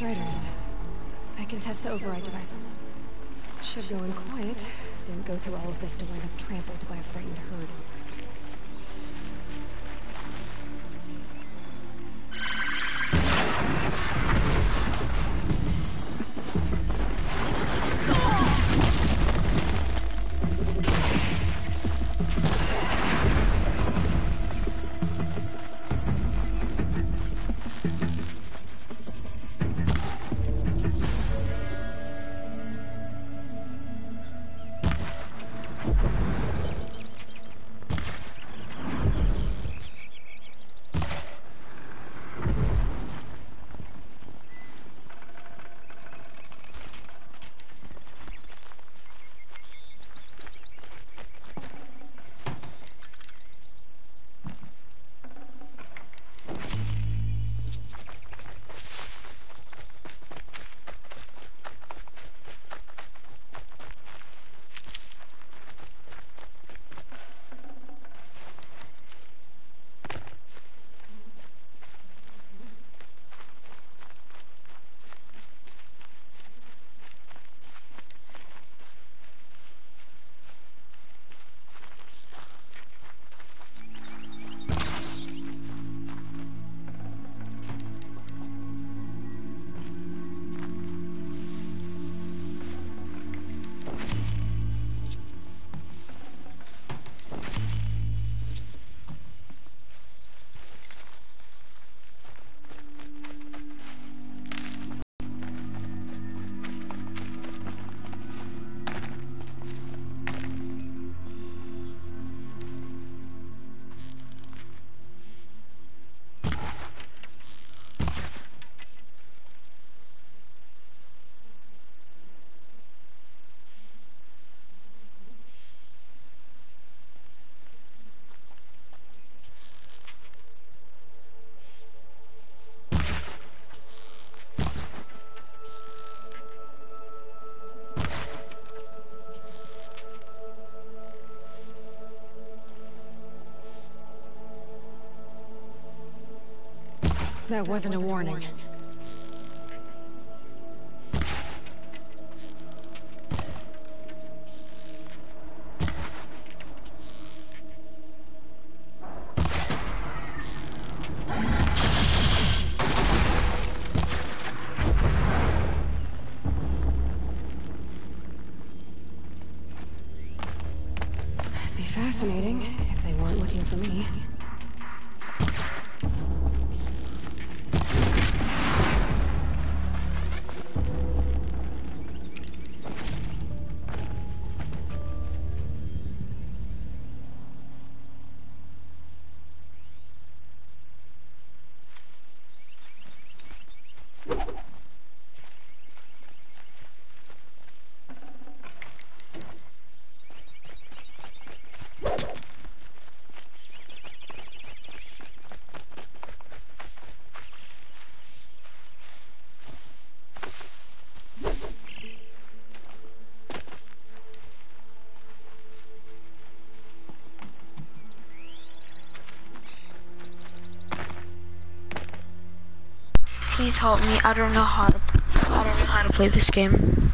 Striders. I can test the override device on them. Should go in quiet. Didn't go through all of this to wind up trampled by a frightened herd. That wasn't a warning. It'd be fascinating if they weren't looking for me. Please help me. I don't know how to play this game.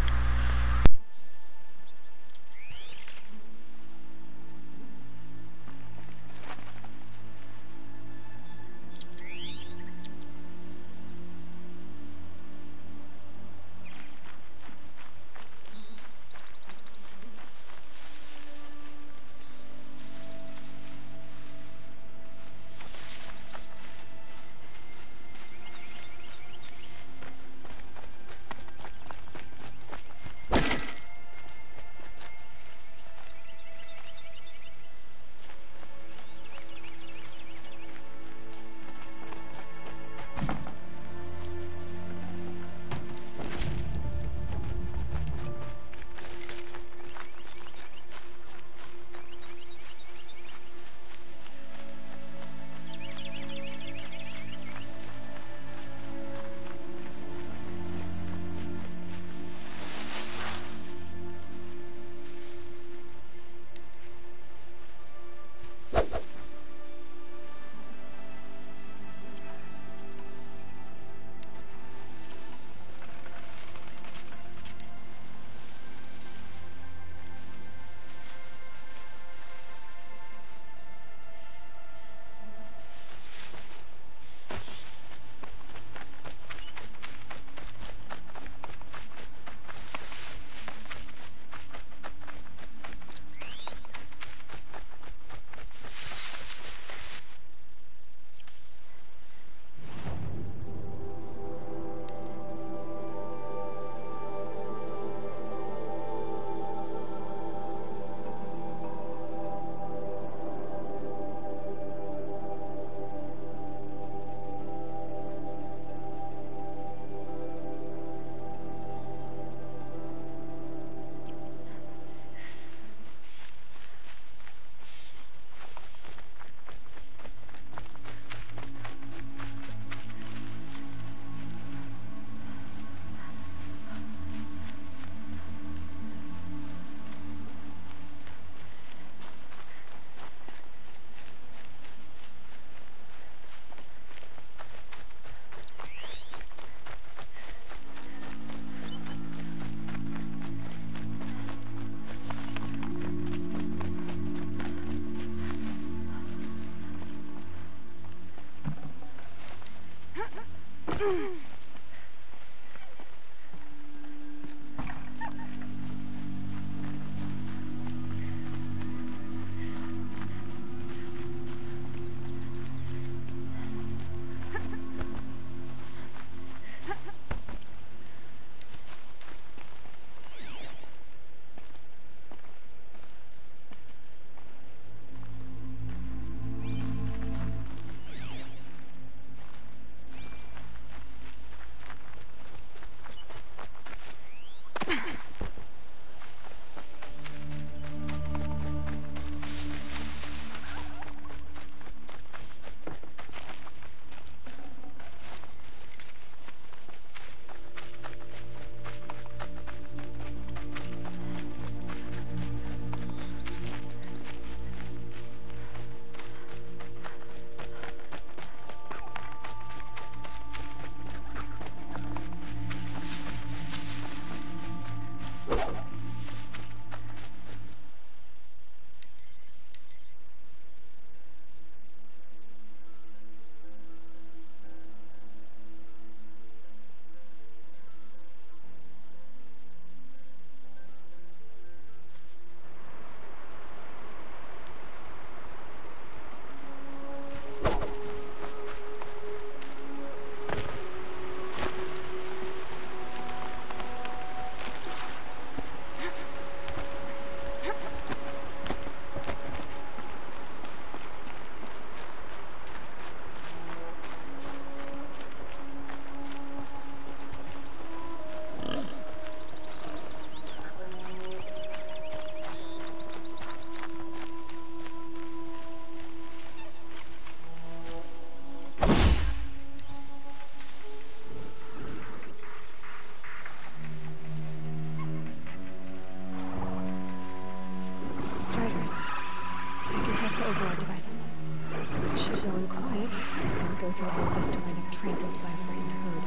override device on them. Should go in quiet, then go through all of this to wind up trampled by a frightened herd.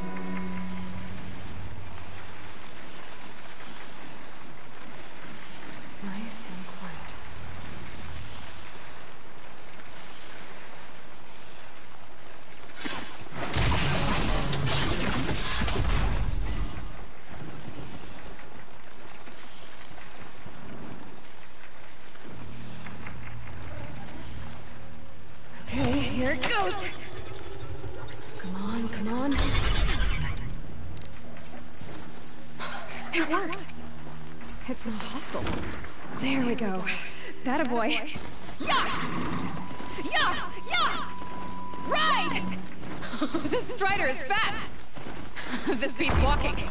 Nice and quiet. Okay, here it goes! Come on, come on. It worked! It's not hostile. There we go. That a boy. Yeah! Yeah! Yeah! Ride! This Strider is fast! This beats walking.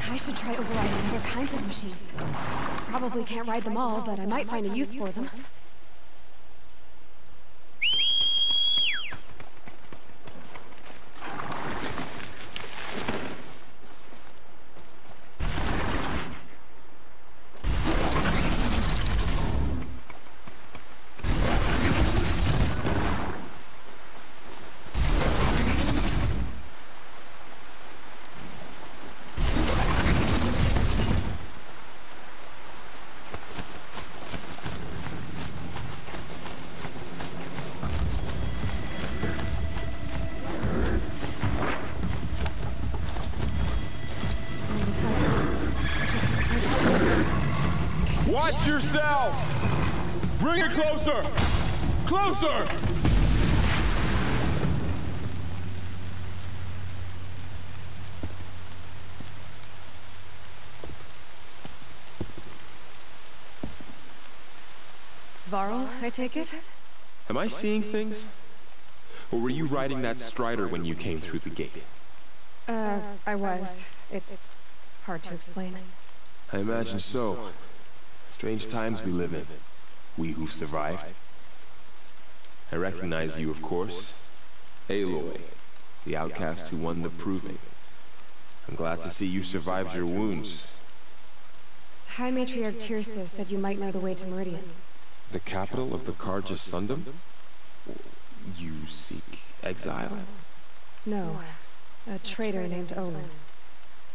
I should try overriding other kinds of machines. Probably can't ride them all, but I might find a use for them. Watch yourselves! Bring it closer! Closer! Varl, I take it? Am I seeing things? Or were you riding that Strider when you came through the gate? I was. It's hard to explain. I imagine so. Strange times we live in. We who've survived. I recognize you, of course. Aloy, the outcast who won the proving. I'm glad to see you survived your wounds. High Matriarch Tirsa said you might know the way to Meridian. The capital of the Carja Sundom? You seek exile? No. A traitor named Olin.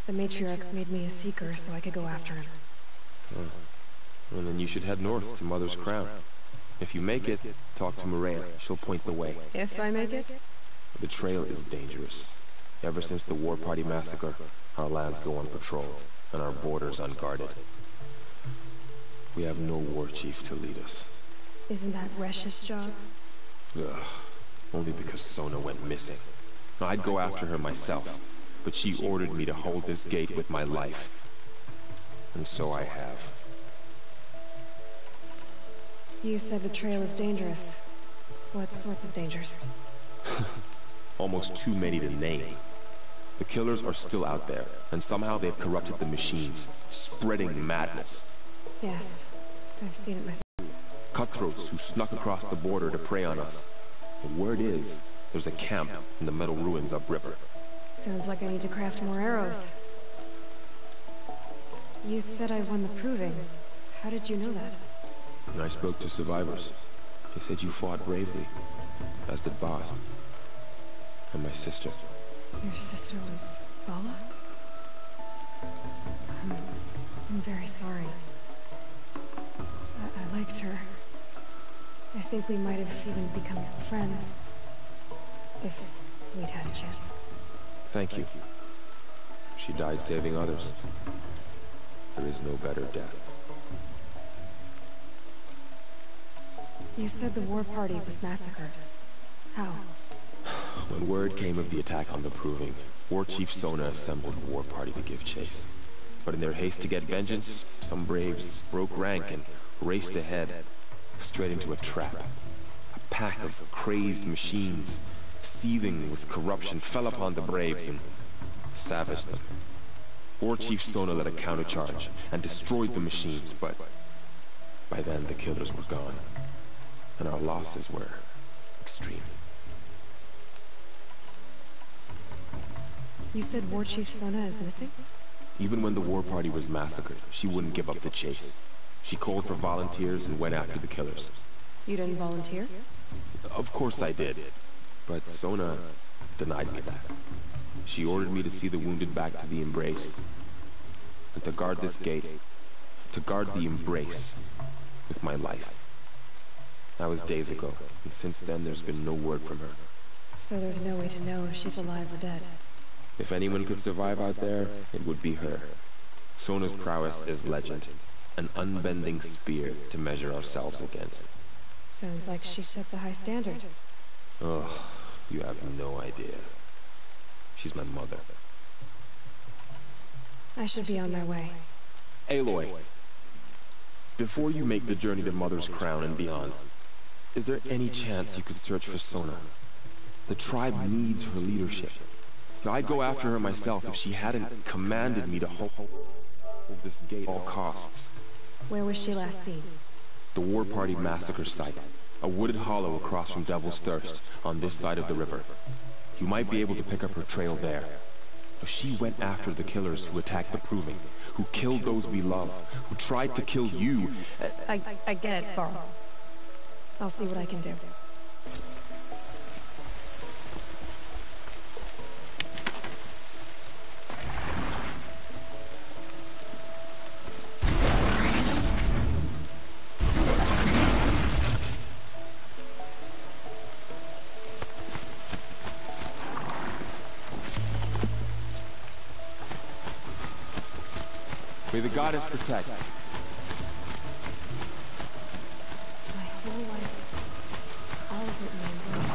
The Matriarchs made me a seeker so I could go after him. Well, then you should head north to Mother's Crown. If you make it, talk to Maria. She'll point the way. If I make it? The trail is dangerous. Ever since the War Party massacre, our lands go unpatrolled, and our borders unguarded. We have no war chief to lead us. Isn't that Resh's job? Ugh. Only because Sona went missing. I'd go after her myself, but she ordered me to hold this gate with my life. And so I have. You said the trail is dangerous. What sorts of dangers? Almost too many to name. The killers are still out there, and somehow they've corrupted the machines, spreading madness. Yes, I've seen it myself. Cutthroats who snuck across the border to prey on us. The word is, there's a camp in the metal ruins upriver. Sounds like I need to craft more arrows. You said I won the proving. How did you know that? I spoke to survivors. They said you fought bravely, as did Boss. And my sister. Your sister was Bala? I'm very sorry. I liked her. I think we might have even become friends. If we'd had a chance. Thank you. She died saving others. There is no better death. You said the war party was massacred. How? When word came of the attack on the Proving, War Chief Sona assembled a war party to give chase. But in their haste to get vengeance, some braves broke rank and raced ahead, straight into a trap. A pack of crazed machines, seething with corruption, fell upon the braves and savaged them. War Chief Sona led a countercharge and destroyed the machines, but by then the killers were gone, and our losses were extreme. You said War Chief Sona is missing? Even when the war party was massacred, she wouldn't give up the chase. She called for volunteers and went after the killers. You didn't volunteer? Of course I did, but Sona denied me that. She ordered me to see the wounded back to the Embrace, and to guard this gate, to guard the Embrace with my life. That was days ago, and since then there's been no word from her. So there's no way to know if she's alive or dead. If anyone could survive out there, it would be her. Sona's prowess is legend, an unbending spear to measure ourselves against. Sounds like she sets a high standard. Oh, you have no idea. She's my mother. I should be on my way. Aloy, before you make the journey to Mother's Crown and beyond, is there any chance you could search for Sona? The tribe needs her leadership. I'd go after her myself if she hadn't commanded me to hold this gate at all costs. Where was she last seen? The War Party massacre site, a wooded hollow across from Devil's Thirst, on this side of the river. You might be able to pick up her trail there. She went after the killers who attacked the Proving, who killed those we love, who tried to kill you. I get it, Varl. I'll see what I can do. May the goddess protect. My whole life, all of it means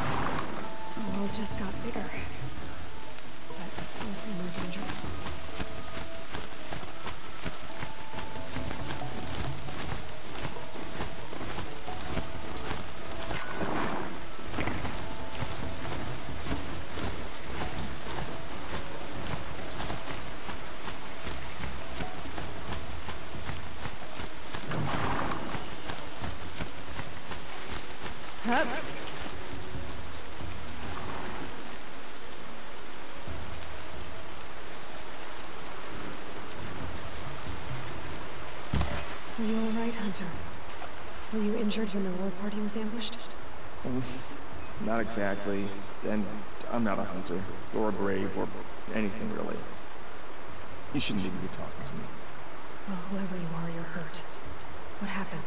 the world just got bigger, but mostly more dangerous. Hup. Are you all right, Hunter? Were you injured when the war party was ambushed? Not exactly. And I'm not a hunter, or a brave, or anything really. You shouldn't even be talking to me. Well, whoever you are, you're hurt. What happened?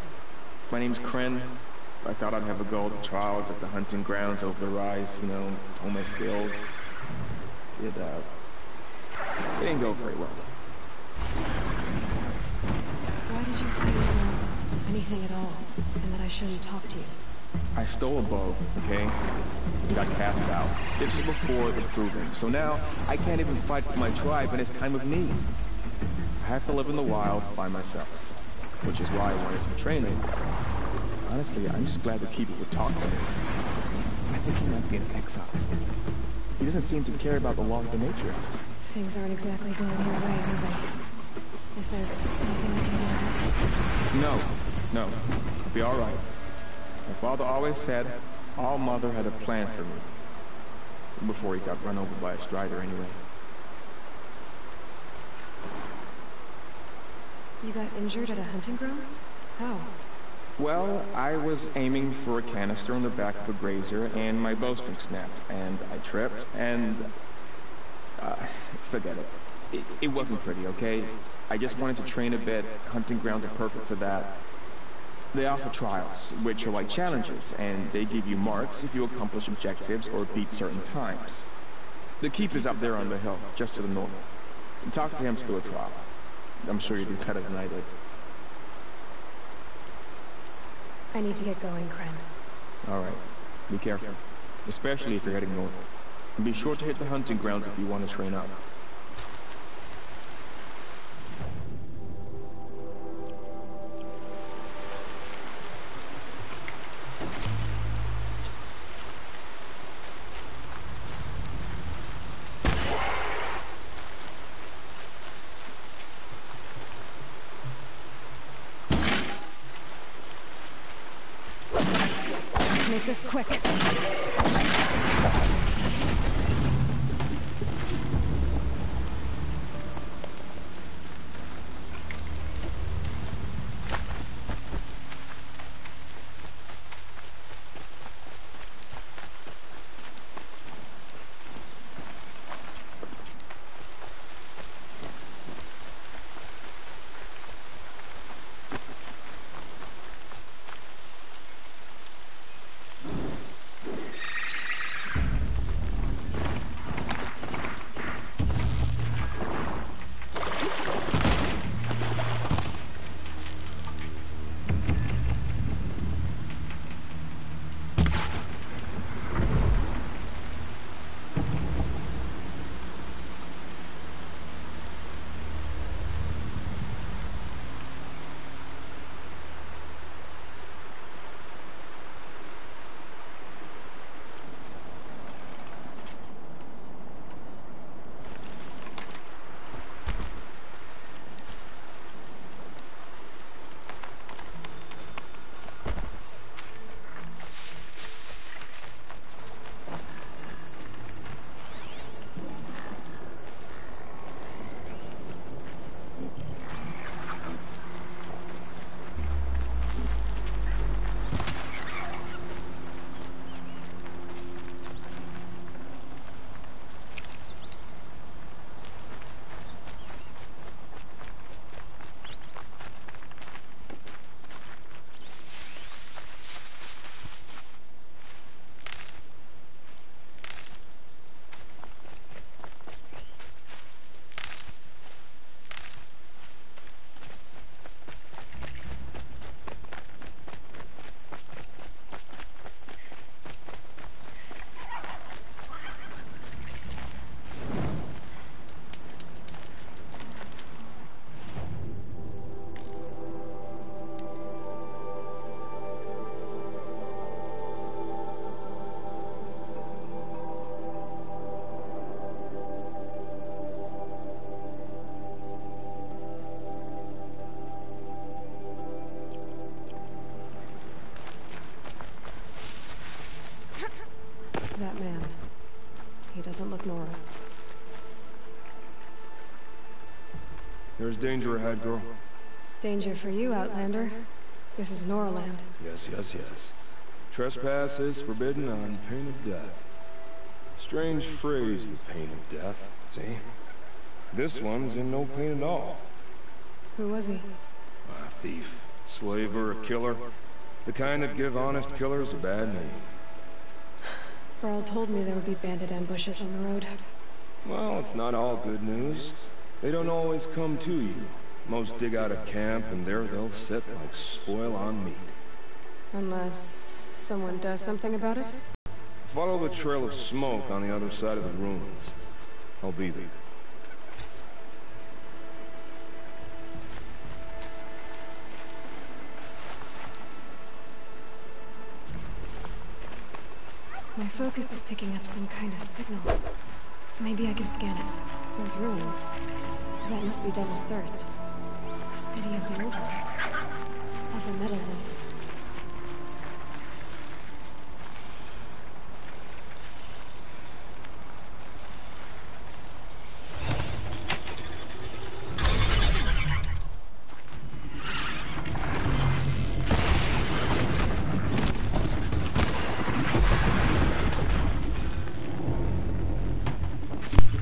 My name's Kren. I thought I'd have a go at the trials at the hunting grounds over the rise, you know, hone my skills. It didn't go very well. Why did you say you weren't anything at all, and that I shouldn't talk to you? I stole a bow, okay? And got cast out. This was before the proving, so now I can't even fight for my tribe in its time of need. I have to live in the wild by myself, which is why I wanted some training. Honestly, I'm just glad the keeper would talk to me. I think he might be an exile or something. He doesn't seem to care about the laws of the matriarchs. Things aren't exactly going your way, are they? Is there anything I can do to help? No. I'll be all right. My father always said our mother had a plan for me. Before he got run over by a strider, anyway. You got injured at a hunting grounds? How? Well, I was aiming for a canister on the back of a grazer, and my bowstring snapped, and I tripped, and... forget it. It wasn't pretty, okay? I just wanted to train a bit. Hunting grounds are perfect for that. They offer trials, which are like challenges, and they give you marks if you accomplish objectives or beat certain times. The keeper's up there on the hill, just to the north. Talk to him to do a trial. I'm sure you'll do better than I did. I need to get going, Kren. All right. Be careful, especially if you're heading north. And be sure to hit the hunting grounds if you want to train up. Make this quick. That man. He doesn't look Nora. There's danger ahead, girl. Danger for you, Outlander. This is Noraland. Yes. Trespass is forbidden on pain of death. Strange phrase, the pain of death. See? This one's in no pain at all. Who was he? A thief, slaver, a killer. The kind that give honest killers a bad name. Farrell told me there would be bandit ambushes on the road. Well, it's not all good news. They don't always come to you. Most dig out of camp, and there they'll sit like spoil on meat. Unless someone does something about it? Follow the trail of smoke on the other side of the ruins. I'll be there. My focus is picking up some kind of signal. Maybe I can scan it. Those ruins. That must be Devil's Thirst. A city of the old ones. Of the Metal World.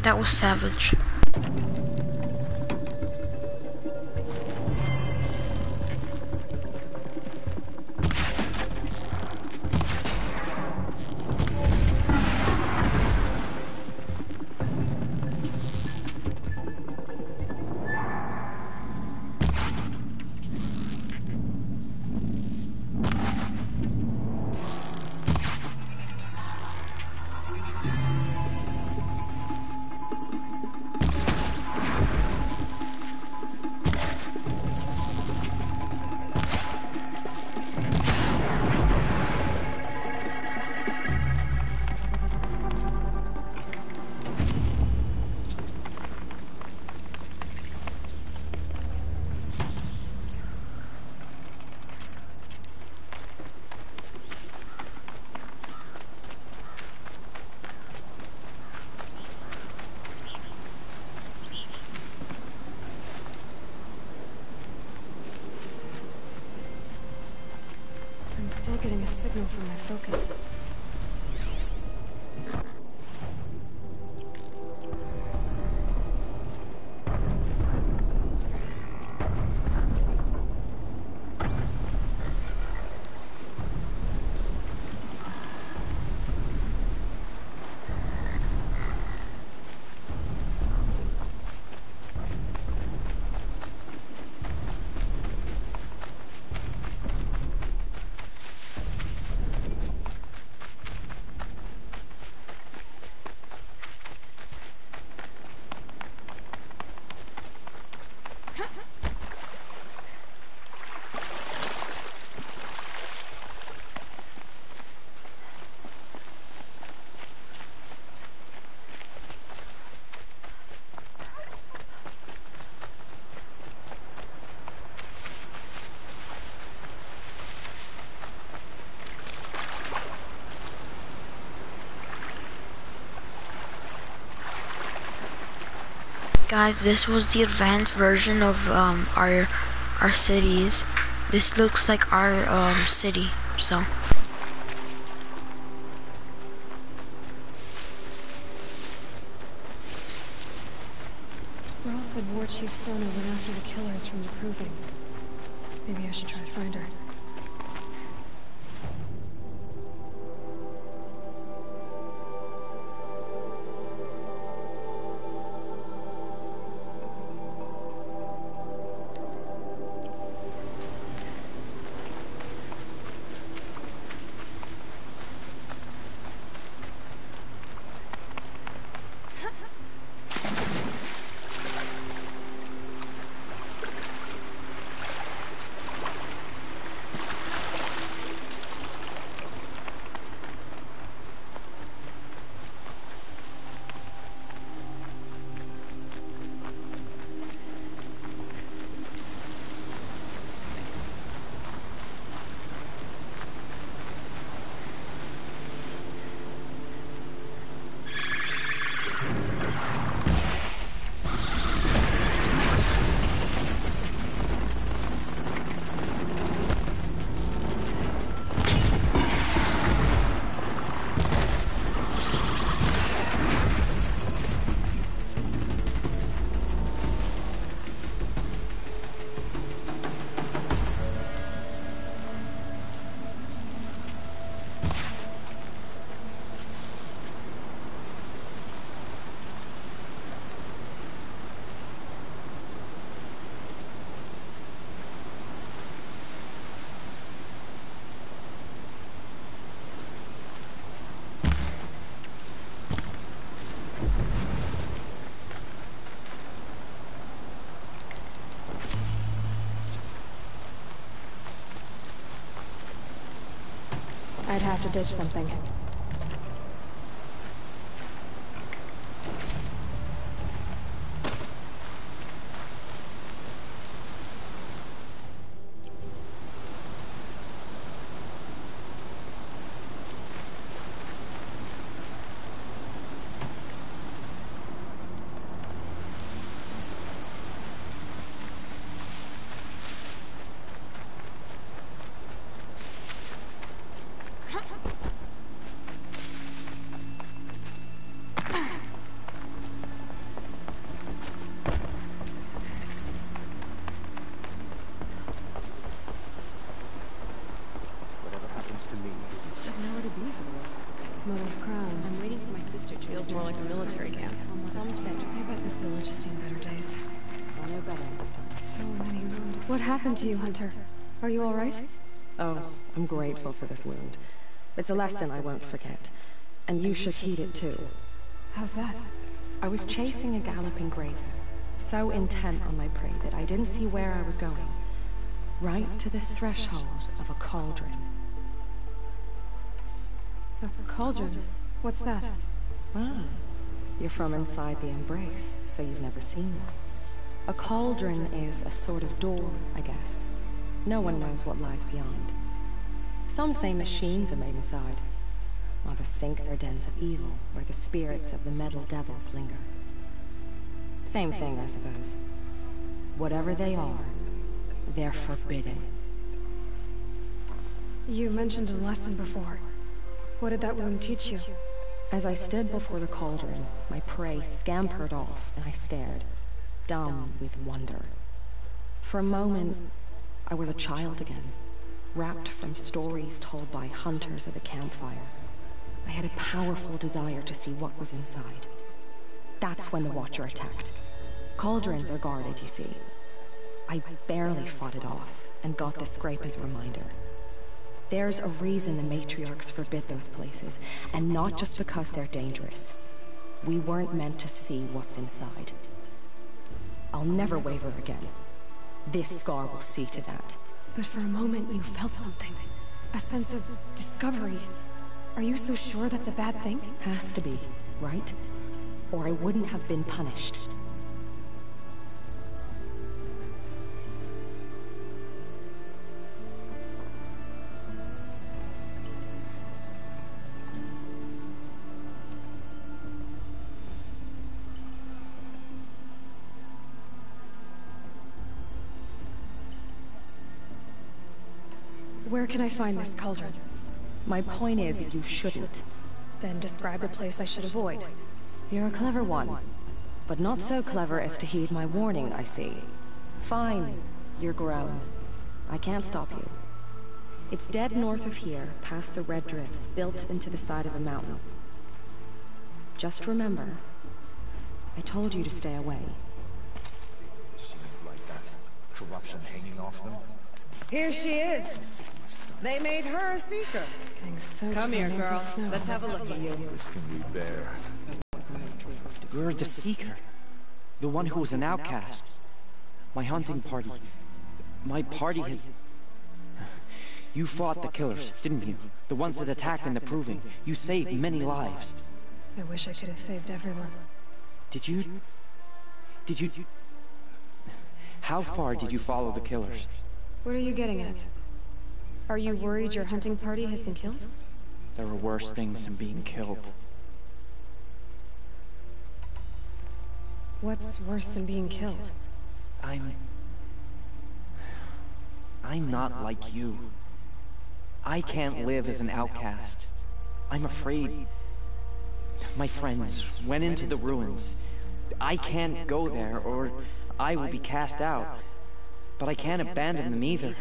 That was savage. I'm still getting a signal from my focus. Guys, this was the advanced version of our cities. This looks like our city, so. Raul said War Chief Sona went after the killers from the Proving. Maybe I should try to find her. I'd have to ditch something. Mother's crown. I'm waiting for my sister. It feels more like a military camp. Some things. I bet this village has seen better days. I know better this time. So many wounded. What happened to you, Hunter? Are you all right? Oh, I'm grateful for this wound. It's a lesson I won't forget. And you should heed it too. How's that? I was chasing a galloping grazer, so intent on my prey that I didn't see where I was going. Right to the threshold of a cauldron. A cauldron? What's that? Ah, you're from inside the Embrace, so you've never seen one. A cauldron is a sort of door, I guess. No one knows what lies beyond. Some say machines are made inside. Others think they're dens of evil, where the spirits of the metal devils linger. Same thing, I suppose. Whatever they are, they're forbidden. You mentioned a lesson before. What did that wound teach you? As I stood before the cauldron, my prey scampered off, and I stared, dumb with wonder. For a moment, I was a child again, wrapped from stories told by hunters at the campfire. I had a powerful desire to see what was inside. That's when the Watcher attacked. Cauldrons are guarded, you see. I barely fought it off, and got the scrape as a reminder. There's a reason the matriarchs forbid those places, and not just because they're dangerous. We weren't meant to see what's inside. I'll never waver again. This scar will see to that. But for a moment you felt something. A sense of discovery. Are you so sure that's a bad thing? Has to be, right? Or I wouldn't have been punished. Where can I find this cauldron? My point is, you shouldn't. Then describe a place I should avoid. You're a clever one, but not so clever as to heed my warning, I see. Fine, you're grown. I can't stop you. It's dead north of here, past the red drifts built into the side of a mountain. Just remember, I told you to stay away. Machines like that. Corruption hanging off them. Here she is. They made her a seeker. Come here, girl. Let's have a look at you. This can we bear. You're the Seeker. The one who was an outcast. My hunting party. My party has... You fought the killers, didn't you? The ones that attacked in the Proving. You saved many lives. I wish I could have saved everyone. Did you... How far did you follow the killers? What are you getting at? Are you worried your hunting party has been killed? There are worse things than being killed. What's worse than being killed? I'm not like you. I can't live as an outcast. I'm afraid. My friends went into the ruins. I can't go there, or I will be cast out. But I can't abandon them either.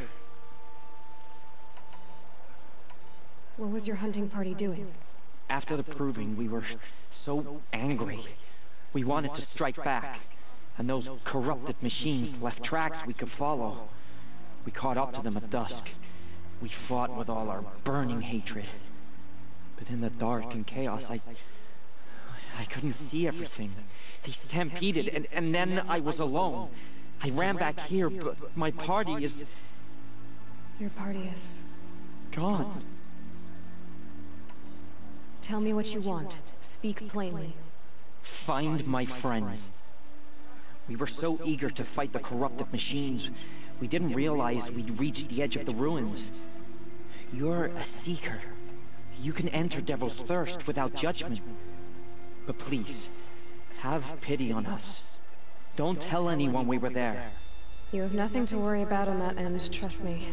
What was your hunting party doing? After the Proving, we were so angry. We wanted to strike back, and those corrupted machines left tracks we could follow. We caught up to them at dusk. We fought with all our burning hatred. But in the dark and chaos, I couldn't see everything. They stampeded, and then I was alone. I ran back here, but my party is... Your party is... gone. Tell me what you want. Speak plainly. Find my friends. We were so eager to fight the corrupted machines, we didn't realize we'd reached the edge of the ruins. You're a seeker. You can enter Devil's Thirst without judgment. But please, have pity on us. Don't tell anyone we were there. You have nothing to worry about on that end, trust me.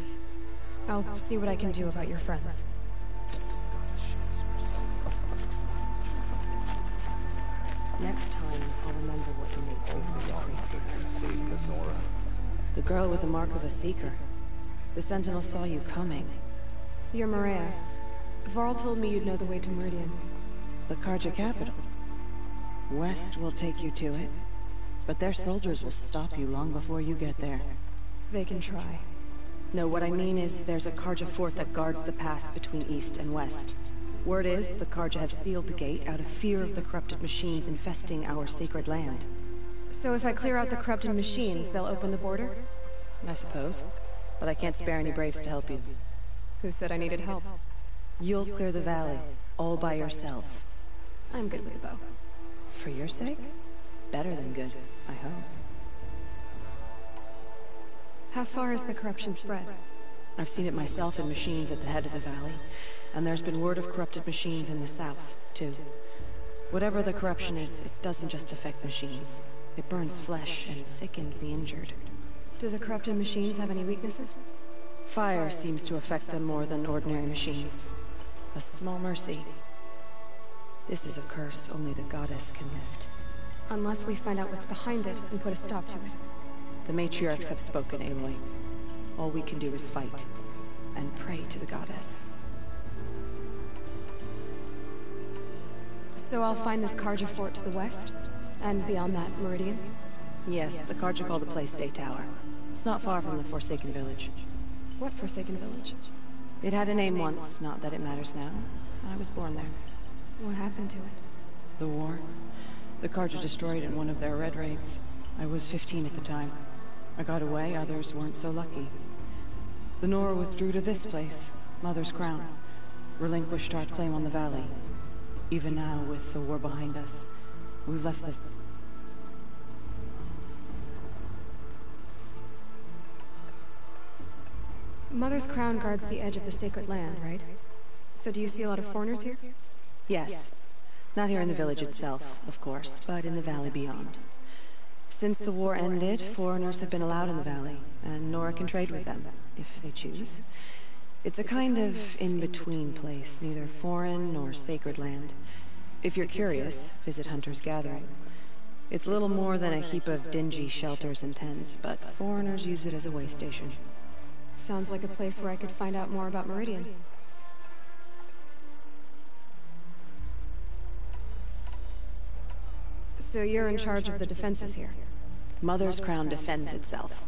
I'll see what I can do about your friends. Next time, I'll remember what you made through. And save Lenora. The girl with the mark of a seeker. The Sentinel saw you coming. You're Maria. Varl told me you'd know the way to Meridian. The Carja capital. West will take you to it, but their soldiers will stop you long before you get there. They can try. No, what I mean is there's a Carja fort that guards the pass between East and West. Word is, the Carja have sealed the gate out of fear of the corrupted machines infesting our sacred land. So if I clear out the corrupted machines, they'll open the border? I suppose. But I can't spare any braves to help you. Who said I needed help? You'll clear the valley, all by yourself. I'm good with a bow. For your sake? Better than good, I hope. How far has the corruption spread? I've seen it myself in machines at the head of the valley, and there's been word of corrupted machines in the south, too. Whatever the corruption is, it doesn't just affect machines. It burns flesh and sickens the injured. Do the corrupted machines have any weaknesses? Fire seems to affect them more than ordinary machines. A small mercy. This is a curse only the goddess can lift. Unless we find out what's behind it and put a stop to it. The matriarchs have spoken, Aloy. All we can do is fight, and pray to the goddess. So I'll find this Carja fort to the west? And beyond that, Meridian? Yes, the Carja call the place Day Tower. It's not far from the Forsaken Village. What Forsaken Village? It had a name once, not that it matters now. I was born there. What happened to it? The war. The Carja destroyed it in one of their red raids. I was 15 at the time. I got away, others weren't so lucky. The Nora withdrew to this place, Mother's Crown. Relinquished our claim on the valley. Even now, with the war behind us, we've left the... Mother's Crown guards the edge of the sacred land, right? So do you see a lot of foreigners here? Yes. Not here in the village itself, of course, but in the valley beyond. Since the war ended, foreigners have been allowed in the valley, and Nora can trade with them, if they choose. It's a kind of in-between place, neither foreign nor sacred land. If you're curious, visit Hunter's Gathering. It's little more than a heap of dingy shelters and tents, but foreigners use it as a way station. Sounds like a place where I could find out more about Meridian. So you're in charge of the defenses here? Mother's Crown defends itself.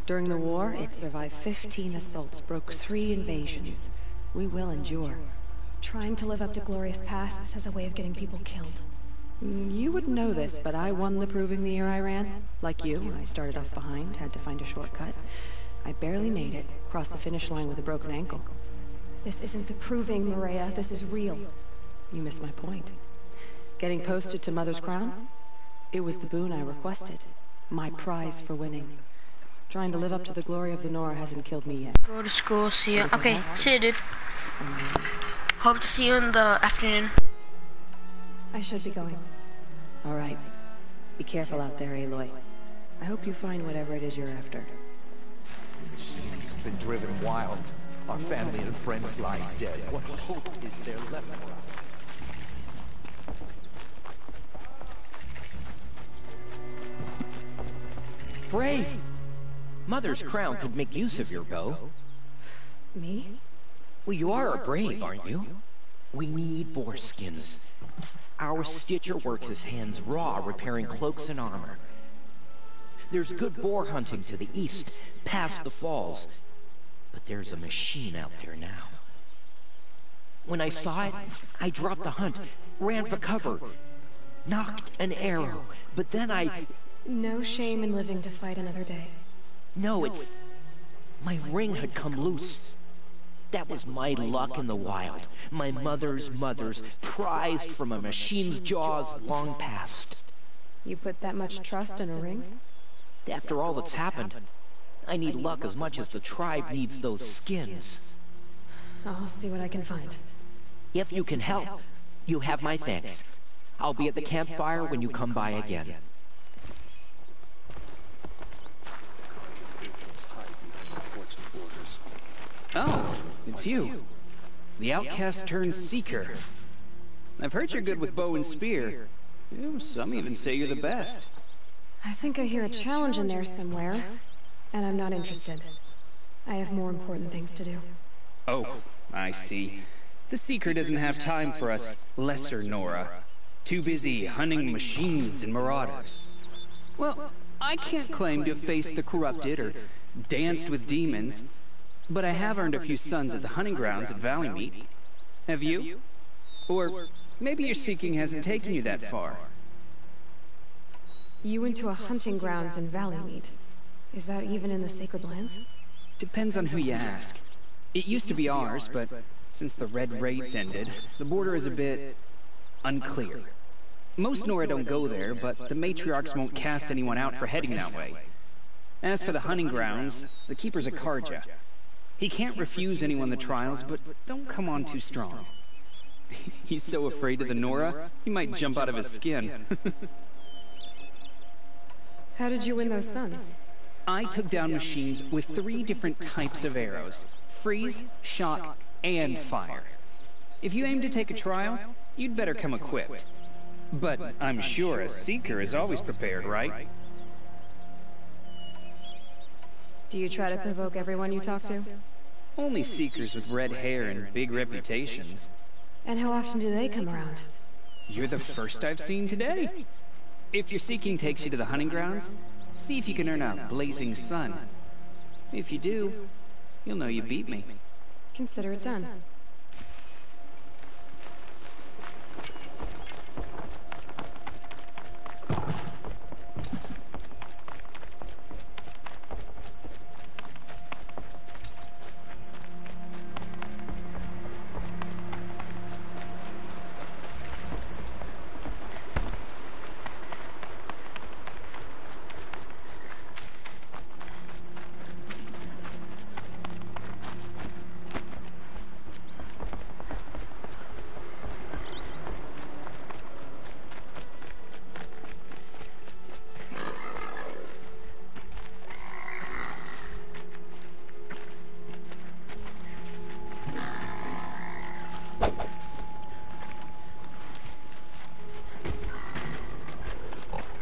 During the war, it survived 15 assaults, broke 3 invasions. We will endure. Trying to live up to glorious pasts has a way of getting people killed. You wouldn't know this, but I won the Proving the year I ran. Like you, I started off behind, had to find a shortcut. I barely made it, crossed the finish line with a broken ankle. This isn't the Proving, Maria. This is real. You missed my point. Getting posted to Mother's Crown? It was the boon I requested. My prize for winning. Trying to live up to the glory of the Nora hasn't killed me yet. Go to school, see ya. Okay, see ya, dude. Hope to see you in the afternoon. I should be going. Alright. Be careful out there, Aloy. I hope you find whatever it is you're after. She's been driven wild. Our family and friends lie dead. What hope is there left for us? Brave! Mother's Crown could make use of your bow. Me? Well, you are a brave, aren't you? We need boar skins. Our stitcher works his hands raw, repairing cloaks and armor. There's good boar hunting to the east, past the falls. But there's a machine out there now. When I saw it, I dropped the hunt, ran for cover, knocked an arrow, but then I... No shame in living to fight another day. No, it's... My ring had come loose. That was my luck in the wild. My mother's prized from a machine's jaws long past. You put that much trust in a ring? After all that's happened, I need luck as much as the tribe needs those skins. I'll see what I can find. If you can help, you have my thanks. I'll be at the campfire when you come by again. Oh, it's you. The outcast turned seeker. I've heard you're good with bow and spear. Some even say you're the best. I think I hear a challenge in there somewhere, and I'm not interested. I have more important things to do. Oh, I see. The Seeker doesn't have time for us lesser Nora. Too busy hunting machines and marauders. Well, I can't claim to have faced the corrupted or danced with demons, but I have earned a few sons at the hunting grounds at Valleymeet. Have you? Or maybe your seeking hasn't taken you that far. You went to a hunting grounds in Valleymeet. Is that even in the Sacred Lands? Depends on who you ask. It used to be ours, but since the Red Raids ended, the border is a bit unclear. Most Nora don't go there, but the matriarchs won't cast anyone out for heading that way. As for the hunting grounds, the Keeper's a Karja. He can't refuse anyone the trials, but don't come on too strong. He's so afraid of the Nora, he might jump out of his skin. How did you win those sons? I took down machines with 3 different types of arrows: freeze, shock, and fire. If you aim to take a trial, you'd better come equipped. But I'm sure a Seeker is always prepared, right? Do you try to provoke everyone you talk to? Only Seekers with red hair and big reputations. And how often do they come around? You're the first I've seen today. If your seeking takes you to the hunting grounds, see if you can earn a blazing sun. If you do, you'll know you beat me. Consider it done.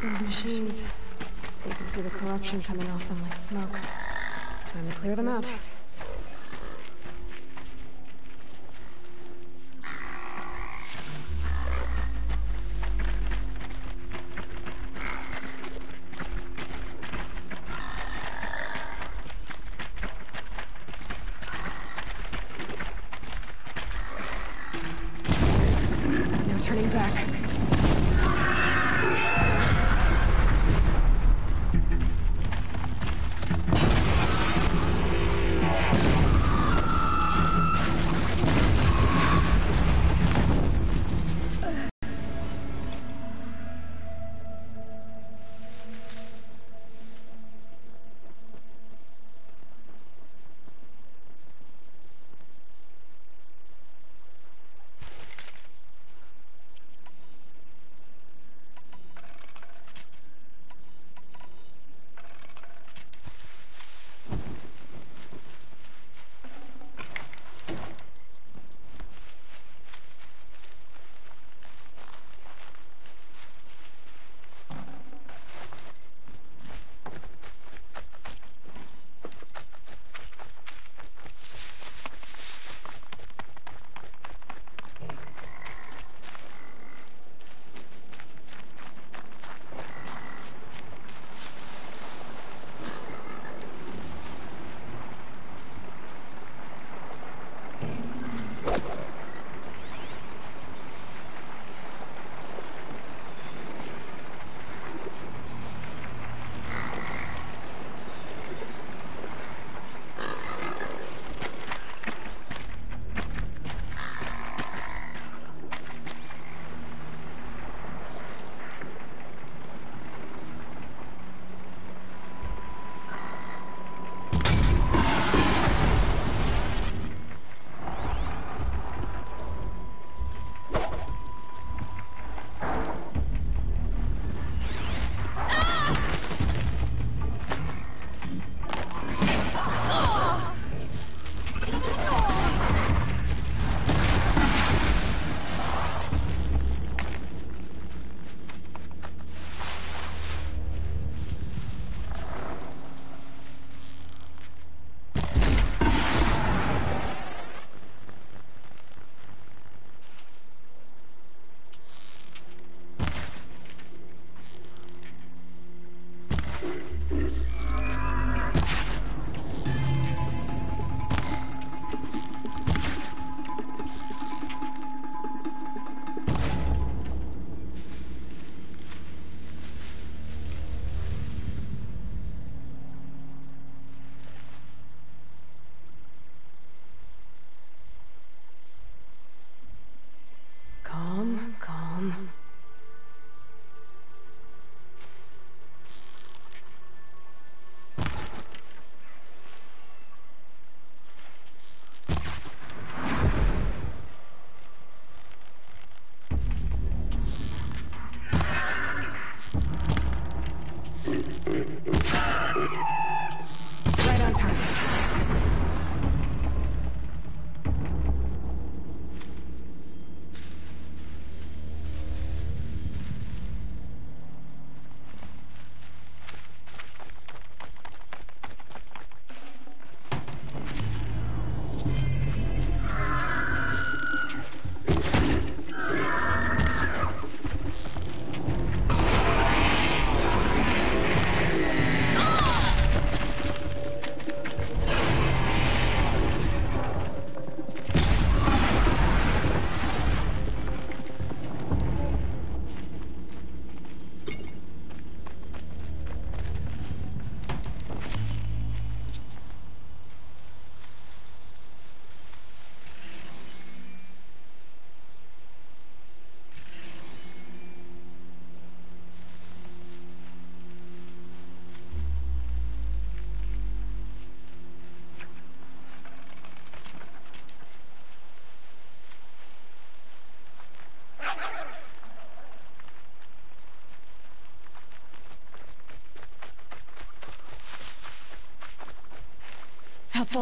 Those machines, you can see the corruption coming off them like smoke. Time to clear them out. No turning back.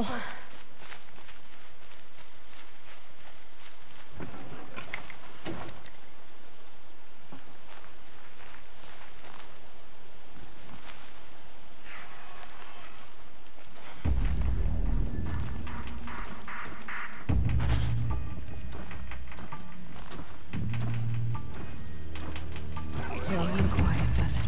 careful. Long and quiet, does it?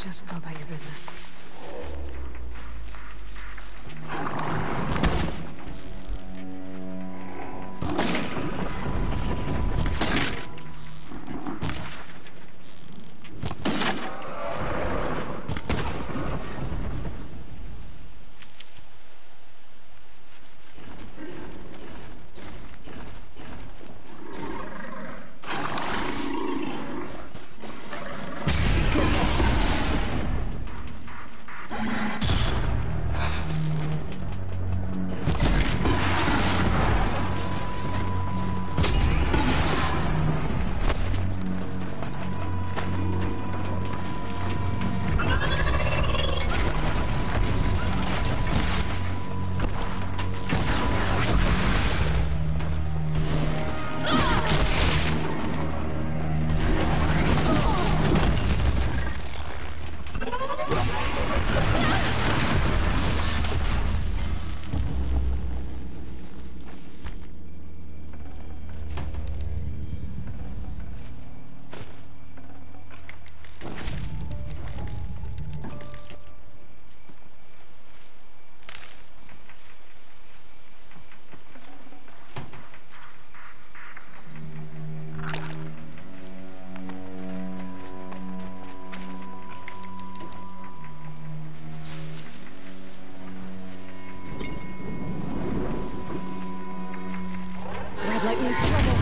Just go about your business. Red light means trouble.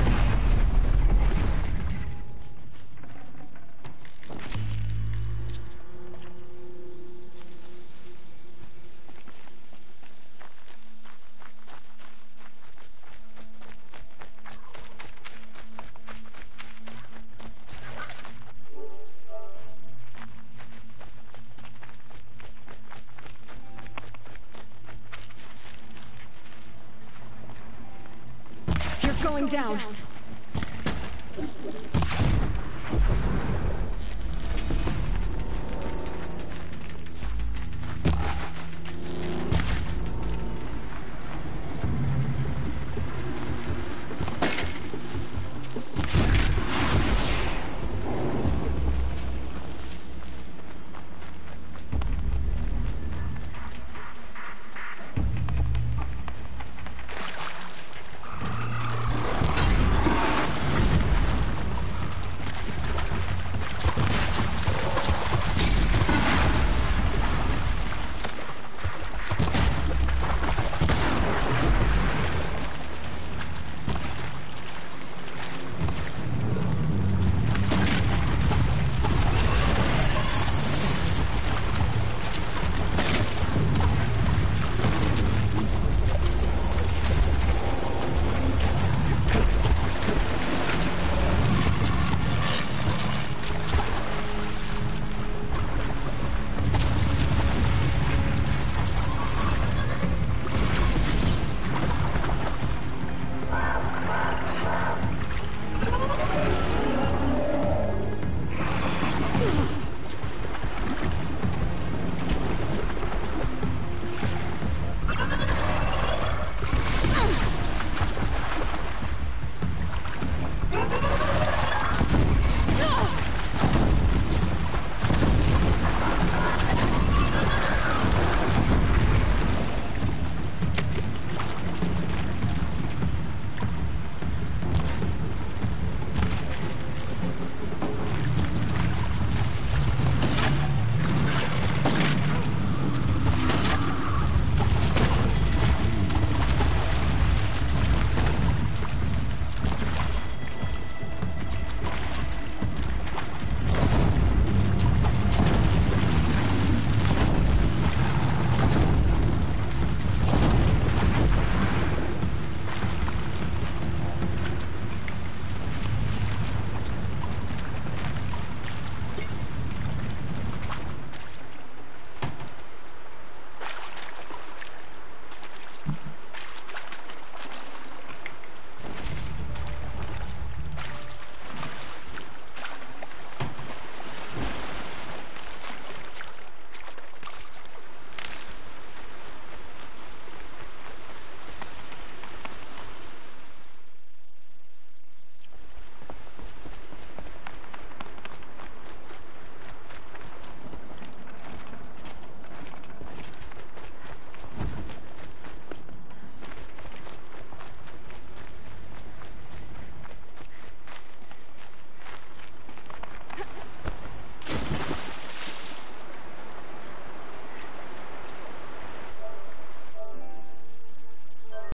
You're going down.